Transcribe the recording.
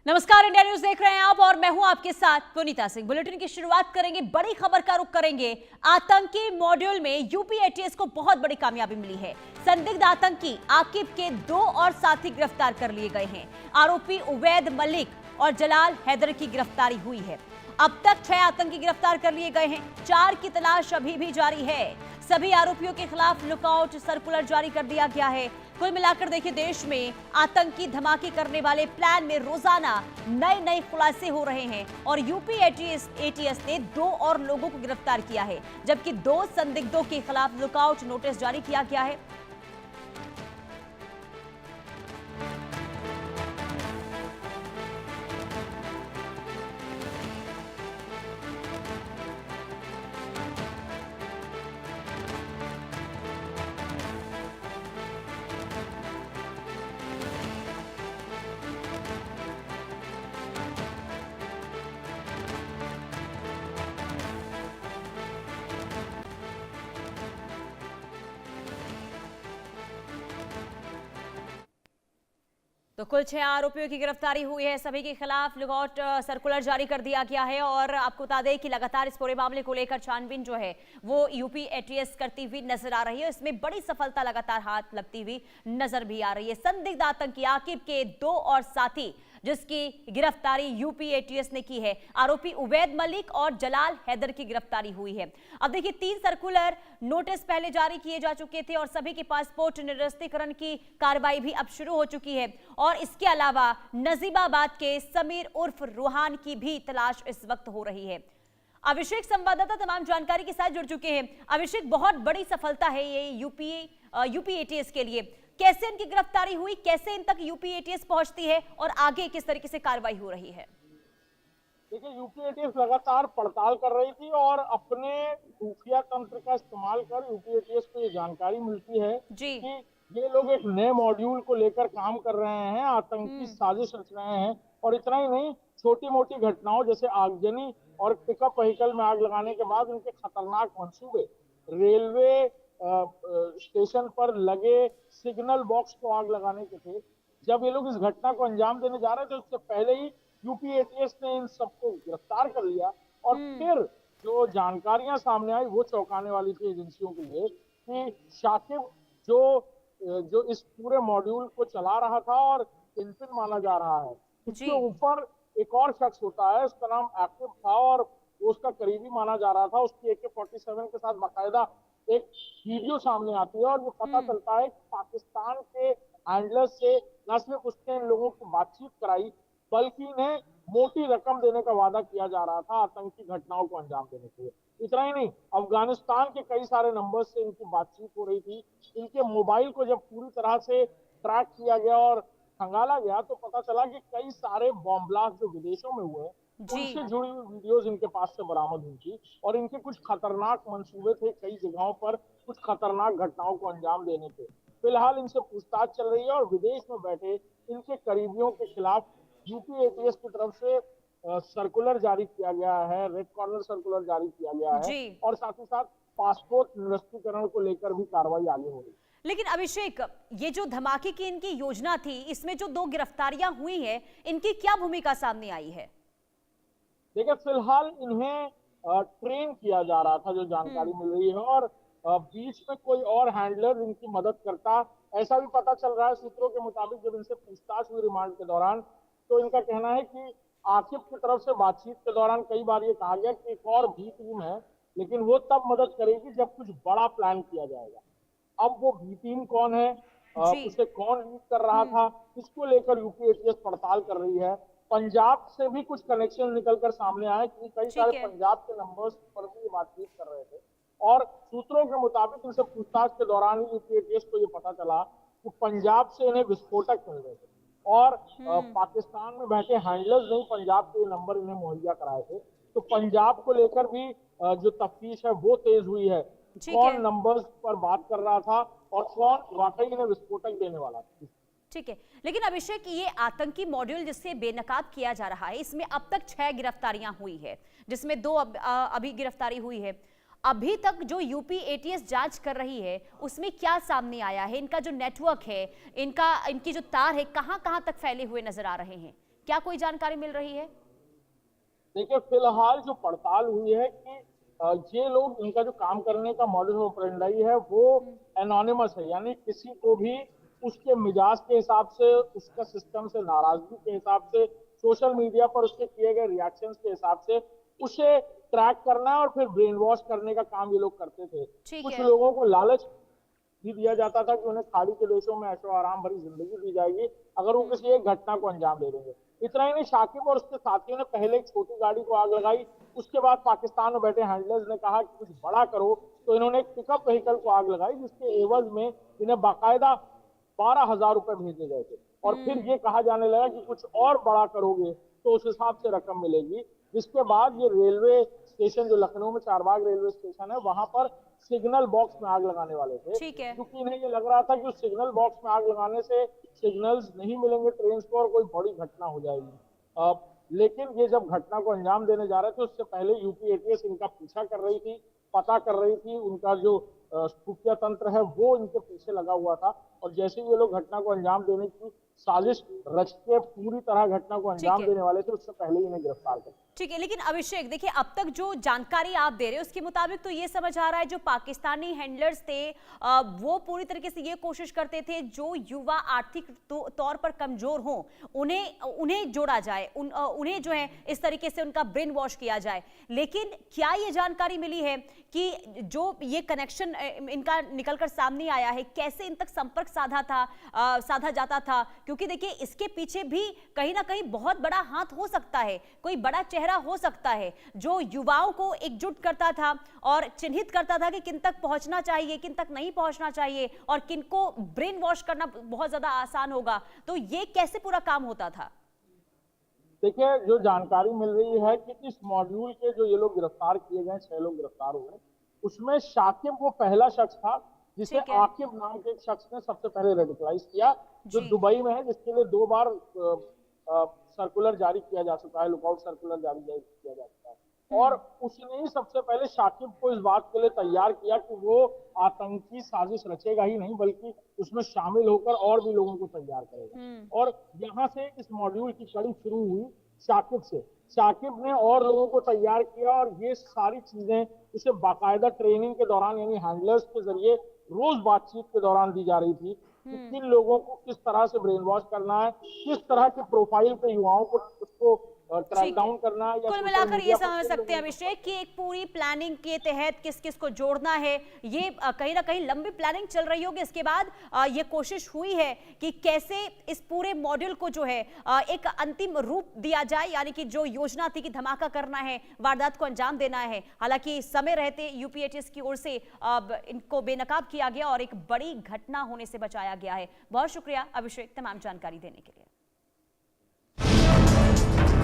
नमस्कार, India news देख रहे हैं आप और मैं हूं आपके साथ पुनीता सिंह। बुलेटिन की शुरुआत करेंगे, बड़ी खबर का रुख करेंगे। आतंकी मॉड्यूल में यूपी एटीएस को बहुत बड़ी कामयाबी मिली है। संदिग्ध आतंकी आकिब के 2 और साथी गिरफ्तार कर लिए गए हैं। आरोपी उवैद मलिक और जलाल हैदर की गिरफ्तारी हुई है। अब तक 6 आतंकी गिरफ्तार कर लिए गए हैं। 4 की तलाश अभी भी जारी है। सभी आरोपियों के खिलाफ लुकआउट सर्कुलर जारी कर दिया गया है। कुल मिलाकर देखिए, देश में आतंकी धमाके करने वाले प्लान में रोजाना नए खुलासे हो रहे हैं और यूपी एटीएस ने 2 और लोगों को गिरफ्तार किया है, जबकि 2 संदिग्धों के खिलाफ लुकआउट नोटिस जारी किया गया है। तो कुल 6 आरोपियों की गिरफ्तारी हुई है। सभी के खिलाफ लुकआउट सर्कुलर जारी कर दिया गया है और आपको बता दें कि लगातार इस पूरे मामले को लेकर छानबीन जो है वो यूपी एटीएस करती हुई नजर आ रही है। इसमें बड़ी सफलता लगातार हाथ लगती हुई नजर भी आ रही है। संदिग्ध आतंकी आकिब के 2 और साथी जिसकी गिरफ्तारी यूपी एटीएस ने की है। आरोपी उवैद मलिक और जलाल हैदर की गिरफ्तारी हुई है। अब देखिए, 3 सर्कुलर नोटिस पहले जारी किए जा चुके थे और सभी के पासपोर्ट निरस्तीकरण की कार्रवाई भी अब शुरू हो चुकी है। और इसके अलावा नजीबाबाद के समीर उर्फ रूहान की भी तलाश इस वक्त हो रही है। अभिषेक संवाददाता तमाम जानकारी के साथ जुड़ चुके हैं। अभिषेक, बहुत बड़ी सफलता है ये यूपी एटीएस के लिए। कैसे इनकी गिरफ्तारी हुई, कैसे इन तक यूपी एटीएस पहुंचती है और आगे किस तरीके से कार्रवाई हो रही है? देखिए, यूपी एटीएस लगातार पड़ताल कर रही थी और अपने खुफिया तंत्र का इस्तेमाल कर यूपी एटीएस को ये जानकारी मिलती है जी। कि ये लोग एक नए मॉड्यूल को लेकर काम कर रहे हैं, आतंकी साजिश रच रहे हैं। और इतना ही नहीं, छोटी मोटी घटनाओं जैसे आगजनी और पिकअप व्हीकल में आग लगाने के बाद उनके खतरनाक मंसूबे, रेलवे स्टेशन पर लगे सिग्नल बॉक्स को आग लगाने के थे। जब ये लोग इस घटना को अंजाम देने जा रहे थे, उससे पहले ही यूपी एटीएस ने इन सबको गिरफ्तार कर लिया। और फिर जो जानकारियां सामने आई वो चौंकाने वाली थी एजेंसियों के लिए कि शाकिब जो जो इस पूरे मॉड्यूल को चला रहा था और इनपिन माना जा रहा है, इसके ऊपर एक और शख्स होता है, उसका नाम आकिब था और वो उसका करीबी माना जा रहा था। उसकी AK-47 के साथ बाकायदा एक वीडियो सामने आती है और ये पता चलता है कि पाकिस्तान के हैंडलर से न सिर्फ उसने इन लोगों की बातचीत कराई, बल्कि इन्हें मोटी रकम देने का वादा किया जा रहा था आतंकी घटनाओं को अंजाम देने के लिए। इतना ही नहीं, अफगानिस्तान के कई सारे नंबर से इनकी बातचीत हो रही थी। इनके मोबाइल को जब पूरी तरह से ट्रैक किया गया और खंगाला गया तो पता चला कि कई सारे बॉम्ब ब्लास्ट जो विदेशों में हुए उनसे जुड़ी हुई वीडियोस इनके पास से बरामद हुई थी और इनके कुछ खतरनाक मंसूबे थे कई जगहों पर कुछ खतरनाक घटनाओं को अंजाम देने के। फिलहाल इनसे पूछताछ चल रही है और विदेश में बैठे इनके करीबियों के खिलाफ यूपी एटीएस की तरफ से सर्कुलर जारी किया गया है, रेड कॉर्नर सर्कुलर जारी किया गया है और साथ ही साथ पासपोर्ट निरस्तीकरण को लेकर भी कार्रवाई आगे हो रही है। लेकिन अभिषेक, ये जो धमाके की इनकी योजना थी, इसमें जो 2 गिरफ्तारियां हुई हैं, इनकी क्या भूमिका सामने आई है? देखिए, फिलहाल इन्हें ट्रेन किया जा रहा था, जो जानकारी मिल रही है, और बीच में कोई और हैंडलर इनकी मदद करता, ऐसा भी पता चल रहा है सूत्रों के मुताबिक। जब इनसे पूछताछ हुई रिमांड के दौरान तो इनका कहना है कि आकिब की तरफ से बातचीत के दौरान कई बार ये कहा गया कि एक और भी टीम है, लेकिन वो तब मदद करेगी जब कुछ बड़ा प्लान किया जाएगा। अब वो बी टीम कौन है, उसे कौन लीड कर रहा था, इसको लेकर यूपी एटीएस पड़ताल कर रही है। पंजाब से भी कुछ कनेक्शन निकलकर सामने आए कि कई सारे पंजाब के नंबर्स पर भी बातचीत कर रहे थे और सूत्रों के मुताबिक इनसे पूछताछ के दौरान ही यूपी एटीएस को ये पता चला कि पंजाब से इन्हें विस्फोटक मिल रहे थे और पाकिस्तान में बैठे हैंडलर्स नहीं, पंजाब के नंबर इन्हें मुहैया कराए थे। तो पंजाब को लेकर भी जो तफ्तीश है वो तेज हुई है, कौन नंबर्स पर बात कर रहा था और कौन वाकई इन्हें विस्फोटक देने वाला था। ठीक है, लेकिन अभिषेक, ये आतंकी मॉड्यूल जिससे बेनकाब किया जा रहा है, इसमें अब तक 6 गिरफ्तारियां हुई है, जिसमें 2 अभी गिरफ्तारी हुई है। अभी तक जो यूपी एटीएस जांच कर रही है उसमें क्या सामने आया है? इनका जो नेटवर्क है, इनकी जो तार है, कहां कहां तक फैले हुए नजर आ रहे हैं? क्या कोई जानकारी मिल रही है? देखिए, फिलहाल जो पड़ताल हुई है कि ये लोग, इनका जो काम करने का मॉडल ऑपरेंडाई है वो एनोनिमस है, यानी किसी को भी उसके मिजाज के हिसाब से, उसका सिस्टम से नाराजगी के हिसाब से, सोशल मीडिया पर उसके किए गए रिएक्शंस के हिसाब से उसे ट्रैक करना और फिर ब्रेन वॉश करने का काम ये लोग करते थे। ठीक कुछ है। लोगों को लालच भी दिया जाता था कि उन्हें खाड़ी के देशों में ऐशो आराम भरी जिंदगी दी जाएगी अगर वो किसी एक घटना को अंजाम दे देंगे। इतना ही नहीं, शाकिब और उसके साथियों ने पहले एक छोटी गाड़ी को आग लगाई, उसके बाद पाकिस्तान में बैठे हैंडलर्स ने कहा कि कुछ बड़ा करो, तो इन्होंने एक पिकअप व्हीकल को आग लगाई, जिसके एवज में इन्हें बाकायदा 12,000 रुपए भेजे गए थे। और फिर ये कहा जाने लगा कि कुछ और बड़ा करोगे तो उस हिसाब से रकम मिलेगी। जिसके बाद ये रेलवे स्टेशन, जो लखनऊ में चारबाग रेलवे स्टेशन है, वहां पर सिग्नल बॉक्स में आग लगाने वाले थे, ठीक है। क्योंकि इन्हें ये लग रहा था कि उस सिग्नल बॉक्स में आग लगाने से सिग्नल्स नहीं मिलेंगे ट्रेन को और कोई बड़ी घटना हो जाएगी। लेकिन ये जब घटना को अंजाम देने जा रहे थे, उससे पहले यूपी एटीएस इनका पीछा कर रही थी, पता कर रही थी, उनका जो खुफिया तंत्र है वो इनके पीछे लगा हुआ था। और जैसे ही ये लोग घटना को अंजाम देने की साजिश रच के पूरी तरह घटना को अंजाम देने वाले थे, उससे पहले ही इन्हें गिरफ्तार कर। ठीक है, लेकिन अभिषेक देखिए, अब तक जो जानकारी आप दे रहे हो उसके मुताबिक तो ये समझ आ रहा है जो पाकिस्तानी हैंडलर्स थे वो पूरी तरीके से ये कोशिश करते थे जो युवा आर्थिक तौर पर कमजोर हों उन्हें जोड़ा जाए, उन्हें जो है इस तरीके से उनका ब्रेन वॉश किया जाए। लेकिन क्या ये जानकारी मिली है कि जो ये कनेक्शन इनका निकलकर सामने आया है, कैसे इन तक संपर्क साधा जाता था? क्योंकि देखिए, इसके पीछे भी कहीं ना कहीं बहुत बड़ा हाथ हो सकता है, कोई बड़ा चेहरा हो सकता है जो युवाओं को एकजुट करता था और चिन्हित करता था कि किन तक पहुंचना चाहिए, किन तक नहीं पहुंचना चाहिए और किनको ब्रेन वॉश करना बहुत ज्यादा आसान होगा। तो ये कैसे पूरा काम होता था? देखिए, जो जानकारी मिल रही है कि इस मॉड्यूल के जो ये लोग गिरफ्तार किए गए, 6 लोग गिरफ्तार हुए, उसमें शाकिब वो पहला शख्स था जिसे आकिब नाम के एक शख्स ने सबसे पहले रेडिकलाइज किया, जो दुबई में है, जिसके लिए 2 बार सर्कुलर जारी किया जा चुका है, लुकआउट सर्कुलर जारी किया जा चुका है। और उसने ही सबसे पहले शाकिब को इस बात के लिए तैयार किया कि वो आतंकी साजिश रचेगा ही नहीं, बल्कि उसमें शामिल होकर और भी लोगों को तैयार करेगा। और यहाँ से इस मॉड्यूल की कड़ी शुरू हुई शाकिब से। शाकिब ने और लोगों को तैयार किया और ये सारी चीजें उसे बाकायदा ट्रेनिंग के दौरान, यानी हैंडलर्स के जरिए रोज बातचीत के दौरान दी जा रही थी कि किन लोगों को किस तरह से ब्रेन वॉश करना है, किस तरह के प्रोफाइल पे युवाओं को उसको ट्रैक डाउन करना है। कुल मिलाकर ये समझ सकते हैं अभिषेक कि एक पूरी प्लानिंग के तहत किस किस को जोड़ना है, ये कहीं ना कहीं लंबी प्लानिंग चल रही होगी। इसके बाद ये कोशिश हुई है कि कैसे इस पूरे मॉड्यूल को जो है एक अंतिम रूप दिया जाए, यानी कि जो योजना थी कि धमाका करना है, वारदात को अंजाम देना है। हालांकि समय रहते यूपी एटीएस की ओर से इनको बेनकाब किया गया और एक बड़ी घटना होने से बचाया गया है। बहुत शुक्रिया अभिषेक तमाम जानकारी देने के लिए।